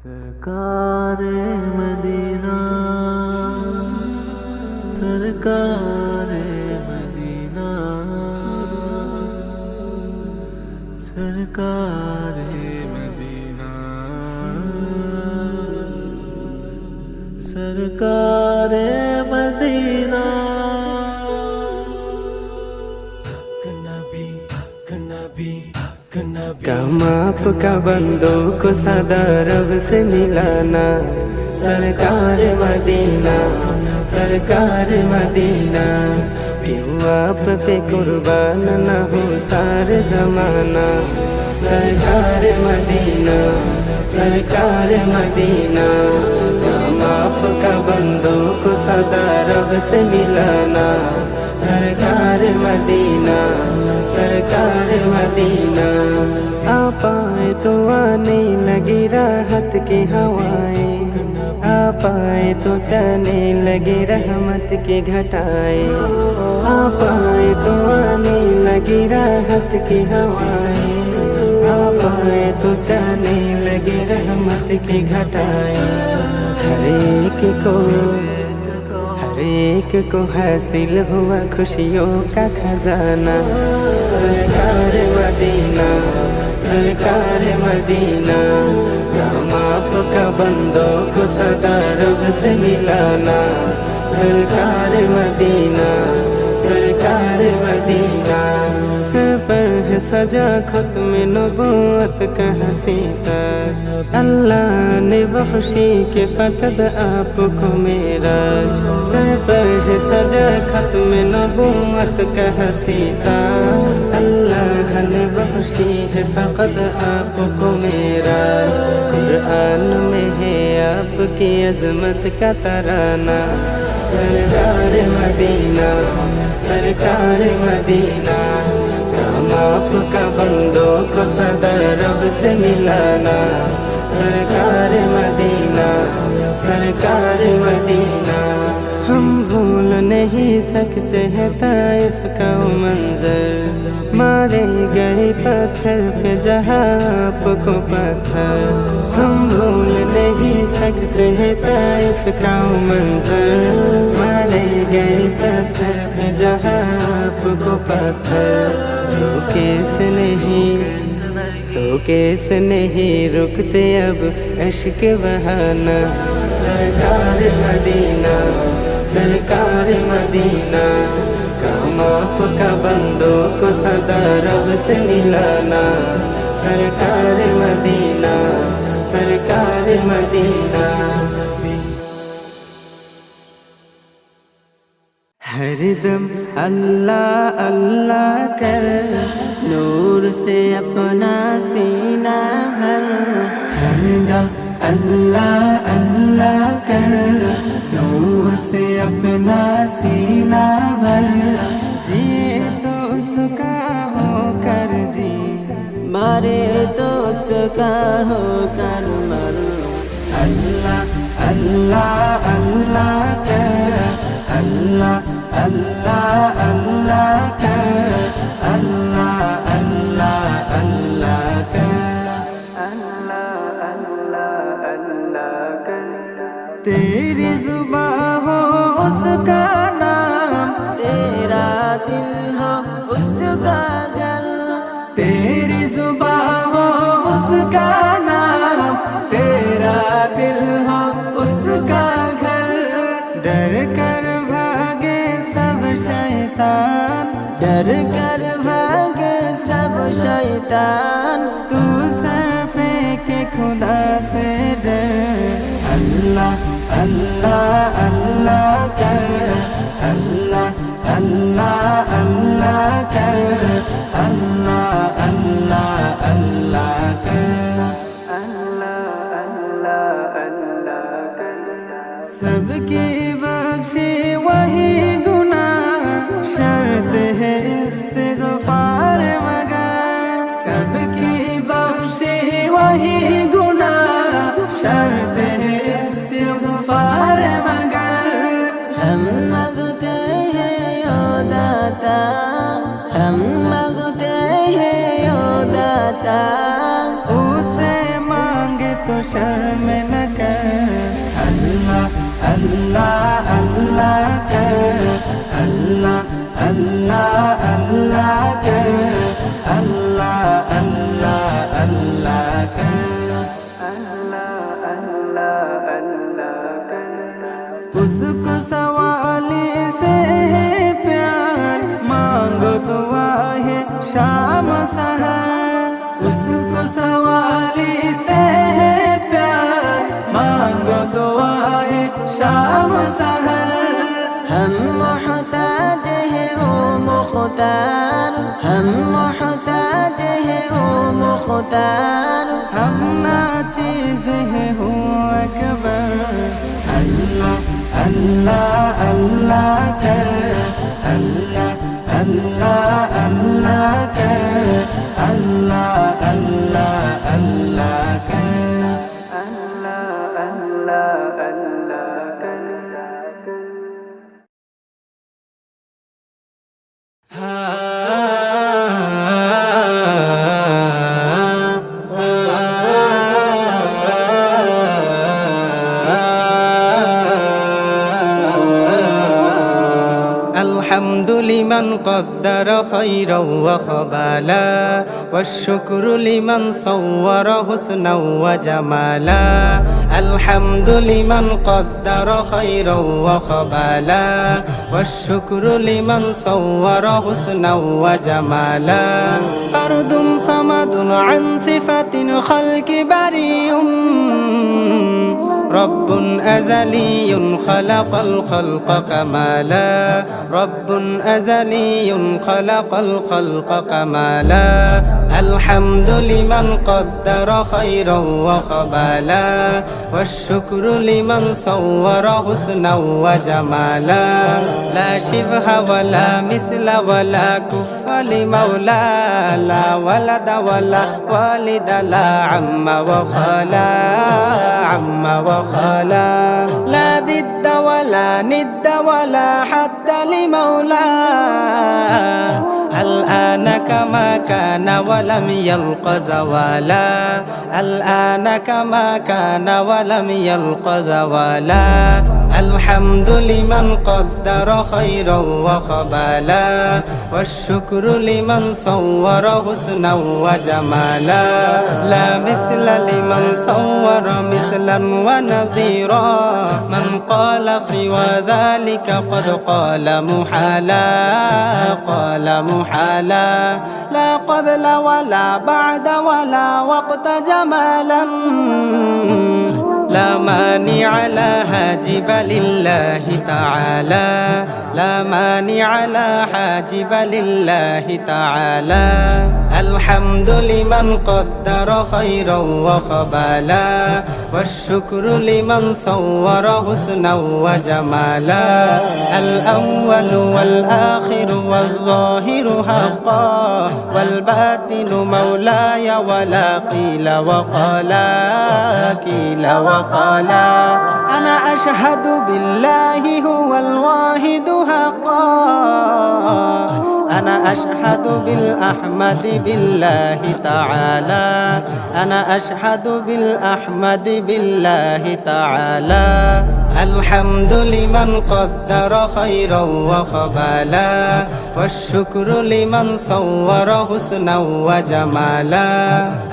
सरकारे मदीना सरकारे मदीना सरकारे मदीना सरकारे मदीना कम आपका बंदों को सदा रब से मिलाना। सरकार मदीना सरकार मदीना, क्यों आप पे कुर्बान न हो सारे जमाना। सरकार मदीना सरकार मदीना, कम आपका बंदों को सदा रब से मिलाना। सरकार मदीना सरकार मदीना, आप आए तो आने लगी राहत की हवाएं, आप आए तो जाने लगी रहमत की घटाएं। आप आए तो आने लगी राहत की हवाएं, आप आए तो जाने लगी रहमत की घटाएं। हर एक को हासिल हुआ खुशियों का खजाना। सरकार मदीना सरकार मदीना, हम आपका बंदों को सदा रब से मिलाना। सरकार मदीना सरकार मदीना, सर पर है सजा ख़त्म नबूवत का हसीता। अल्लाह ने बख्शी के फ़कत आपको मेराज। सर पर है सजा ख़त्म नबूवत का हसीता। अल्लाह ने बख्शी है फ़कत आपको मेराज। कुरान में है आपकी अज़मत का तराना। सरकार मदीना सरकार मदीना, हम आपका बंदों को सदा रब से मिलाना। सरकार मदीना सरकार मदीना, हम भूल नहीं सकते हैं ताइफ का वो मंजर। मारे गए पत्थर पे जहाँ आपको पत्थर। हम भूल नहीं सकते हैं ताइफ का वो मंजर। मारे गए पत्थर पे जहाँ आपको पत्थर। रोके से नहीं रुकते अब अश्क बहाना। सरकार मदीना सरकार मदीना, काम आपका बंदों को सदा रब से मिलाना। सरकार मदीना सरकार मदीना, हर दम अल्लाह अल्लाह कर, नूर से अपना सीना भर। हर दम अल्लाह अल्लाह कर, नूर से अपना सीना भर। जिए तो उसका होकर जी, मारे तो उसका होकर मर। अल्लाह अल्लाह अल्लाह कर, अल्लाह अल्लाह अल्लाह कर, अल्लाह अल्लाह अल्लाह कर, अल्लाह अल्लाह अल्लाह कर। तेरी जुबां हो उसका नाम, तेरा दिल हो उसका घर। तेरी जुबां हो उसका नाम, तेरा दिल हो उसका घर। डर कर भागे सब शैतान, डर कर भागे सब शैतान। तू सर फेंके खुदा से डर। अल्लाह अल्लाह अल्लाह कर, अल्लाह अल्लाह अल्लाह कर, अल्लाह अल्लाह अल्लाह कर, अल्लाह अल्लाह अल्लाह कर। सबकी बख्शे वही गुनाह, शर्त है इस्तिग़फ़ार मगर। सबकी बख्शे वही गुनाह, शर्त है इस्तिग़फ़ार मगर। हम मांगते हैं ओ दाता, हम मांगते हैं ओ दाता। उसे मांगे तो शर्म न कर अल्लाह अल्लाह अल्लाह कर अल्लाह अल्लाह अल्लाह कर अल्लाह अल्लाह अल्लाह कर अल्लाह अल्लाह अल्लाह कर उसको सवाली से है प्यार मांगो दुआ है शाम सहर उसको सवाली से है प्यार मांगो दुआ है शाम सहर हम मोहताज है ओ मुख्तार हम मोहताज है ओ मुख्तार हम नाचीज है हो अकबर अल्लाह अल्लाह अल्लाह कर अल्लाह अल्लाह अल्लाह कर अल्लाह अल्लाह अल्लाह कर अल्लाह अल्लाह अल्लाह कर الحمد لمن قدر خيرا وخبالا والشكر لمن صور حسنا وجمالا الحمد لمن قدر خيرا وخبالا والشكر لمن صور حسنا وجمالا فرد صمد عن صفة خلق بريء رب أزلي خلق الخلق كمالا رب أزلي خلق الخلق كمالا الحمد لمن قدر خيرا وخبالا والشكر لمن صور حسنا وجمالا لا شبه ولا مثل ولا كف لمولى لا ولد ولا والد لا عم وخالا عم وخالا لا ضد ولا ند ولا حد لمولاه الآن كما كان ولم يلق زوالا الآن كما كان ولم يلق زوالا الحمد لمن قدر خيرا وخبالا والشكر لمن صور حسنا وجمالا لا مثل لمن صور مثلا ونظيرا من قال سوى ذلك قد قال محالا قال محالا لا قبل ولا بعد ولا وقت جمالا لا مانع لا حاجب لله تعالى لا مانع لا حاجب لله تعالى الحمد لمن قدر خيرا وخبالا والشكر لمن صور حسنا وجمالا الأول والآخر والظاهر حقا والباطن مولاي ولا قيل وقالا قيل وقالا أنا أشهد بالله هو الواحد حقا أنا أشهد بالأحمد بالله تعالى أنا أشهد بالأحمد بالله تعالى الحمد لمن قدر خيرا وخبالا والشكر لمن صور حسنا وجمالا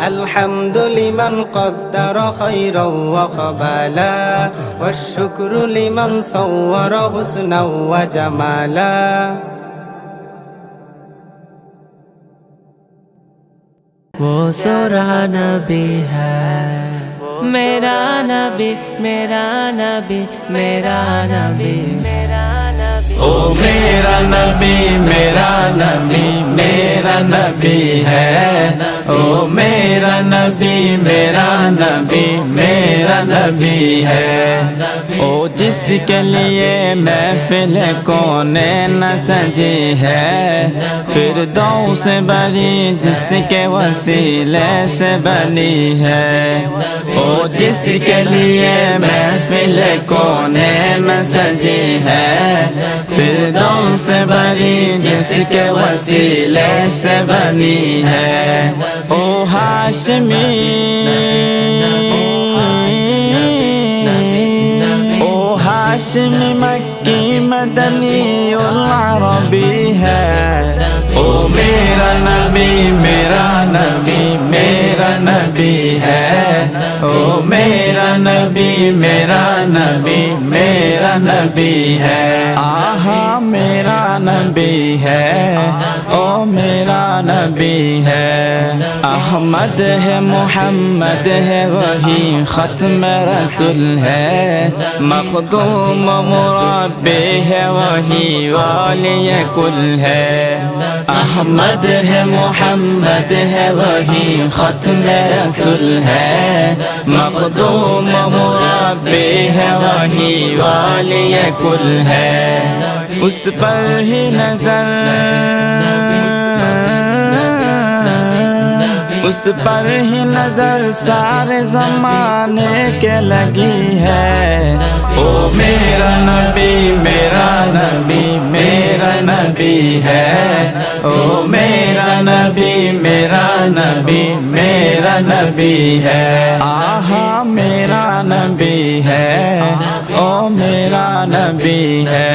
الحمد لمن قدر خيرا وخبالا والشكر لمن صور حسنا وجمالا वो सोरा नबी है मेरा नबी मेरा नबी मेरा नबी ओ मेरा नबी मेरा नबी मेरा नबी है ओ मेरा नबी मेरा नबी मेरा नबी है ओ जिसके लिए महफिल कोने न सजी है फिरदौस बनी जिसके वसीले से बनी है ओ जिसके लिए महफिल कोने न सजी है फिरदौस बनी जिसके वसीले से बनी है ओ हाशमी हाशमी मक्की मदनी उल अरबी है। ओ मेरा नबी मेरा नबी मेरा नबी है। ओ मेरा नबी मेरा नबी मेरा नबी है। आहा मेरा नबी है, ओ मेरा नबी है। अहमद है मोहम्मद है वही खत्म रसूल है। मखदूम मुरब्बी है वही वाली कुल है। अहमद है मोहम्मद है वही खत्म रसूल है। मखदूम मुरब्बी है वही वाली कुल है। उस पर ही नजर उस पर ही नजर सारे जमाने के लगी है। ओ मेरा नबी मेरा नबी मेरा नबी है। ओ मेरा नबी मेरा नबी मेरा नबी है। आहा मेरा नबी है, ओ मेरा नबी है।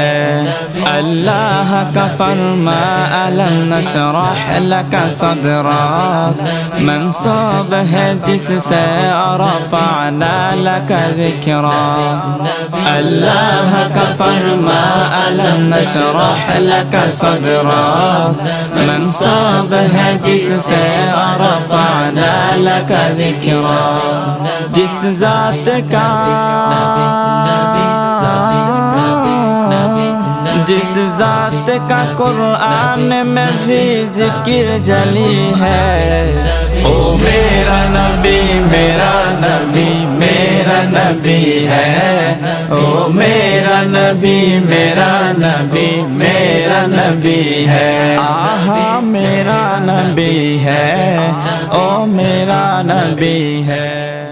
अल्लाह का फरमा अलम नशरह लका सदरक मंसूब है जिससे रफ़अना लका ज़िक्रक। अल्लाह का फरमा अलम नशरह लका सदरक मंसूब है जिससे रफ़अना लका ज़िक्रक। जिस ज़ात का जिस ज़ात का कुरान में भी ज़िक्र जली है। ओ मेरा नबी मेरा नबी मेरा नबी है। ओ मेरा नबी मेरा नबी मेरा नबी है। आहा मेरा नबी है, ओ मेरा नबी है।